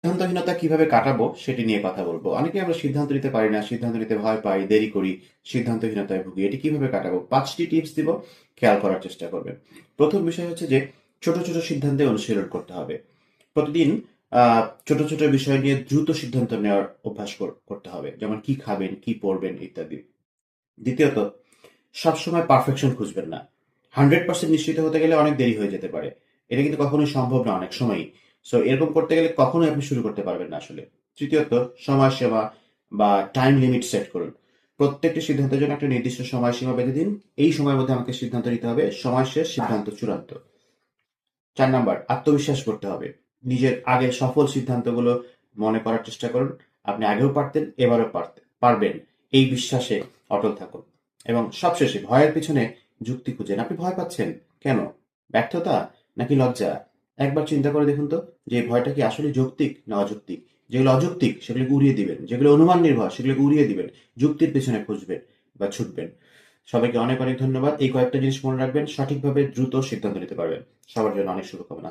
সিদ্ধান্তহীনতা কিভাবে কাটাবো সেটি নিয়ে কথা বলবো। অনেকে আমরা সিদ্ধান্ত নিতে পারি না, সিদ্ধান্ত নিতে ভয় পাই, দেরি করি, সিদ্ধান্তহীনতায় ভুগি। এটি কিভাবে কাটাবো? ৫টি টিপস দিব, খেয়াল করার চেষ্টা করবেন। প্রথম বিষয় হচ্ছে যে ছোট, ছোট সিদ্ধান্তে অনুশীলন করতে হবে। প্রতিদিন ছোট, ছোট বিষয় নিয়ে দ্রুত সিদ্ধান্ত নেওয়ার অভ্যাস করতে হবে। যেমন কি খাবেন, কি পড়বেন ইত্যাদি। দ্বিতীয়ত, সবসময় পারফেকশন খুঁজবেন না। 100% নিশ্চিত হতে গেলে অনেক দেরি হয়ে যেতে পারে। এটা কিন্তু কখনোই সম্ভব না অনেক সময়ই। সো এরকম করতে গেলে কখনোই আপনি শুরু করতে পারবেন না আসলে। তৃতীয়ত, সময়সীমা বা টাইম লিমিট সেট করুন। প্রত্যেকটি সিদ্ধান্তের জন্য একটা নির্দিষ্ট সময়সীমা বেঁধে দিন। এই সময়ের মধ্যে আমাকে সিদ্ধান্ত নিতে হবে। সময় শেষ, সিদ্ধান্ত চূড়ান্ত। ৪ নাম্বার, আত্মবিশ্বাস করতে হবে। নিজের আগের সফল সিদ্ধান্তগুলো মনে করার চেষ্টা করুন। আপনি আগেও পারতেন, এবারও পারবেন। এই বিশ্বাসে অটল থাকুন। এবং সবশেষে ভয়ের পিছনে যুক্তি খুঁজেন। আপনি ভয় পাচ্ছেন কেন? ব্যর্থতা নাকি লজ্জা? একবার চিন্তা করে দেখুন তো যে এই ভয়টা কি আসলে যৌক্তিক না অযৌক্তিক? যেগুলো অযৌক্তিক সেগুলোকে উড়িয়ে দিবেন। যেগুলো অনুমান নির্ভর সেগুলোকে উড়িয়ে দিবেন। যুক্তির পেছনে খুঁজবেন বা ছুটবেন। সবাইকে অনেক, অনেক ধন্যবাদ। এই কয়েকটা জিনিস মনে রাখবেন, সঠিকভাবে দ্রুত সিদ্ধান্ত নিতে পারবেন। সবার জন্য অনেক শুভকামনা।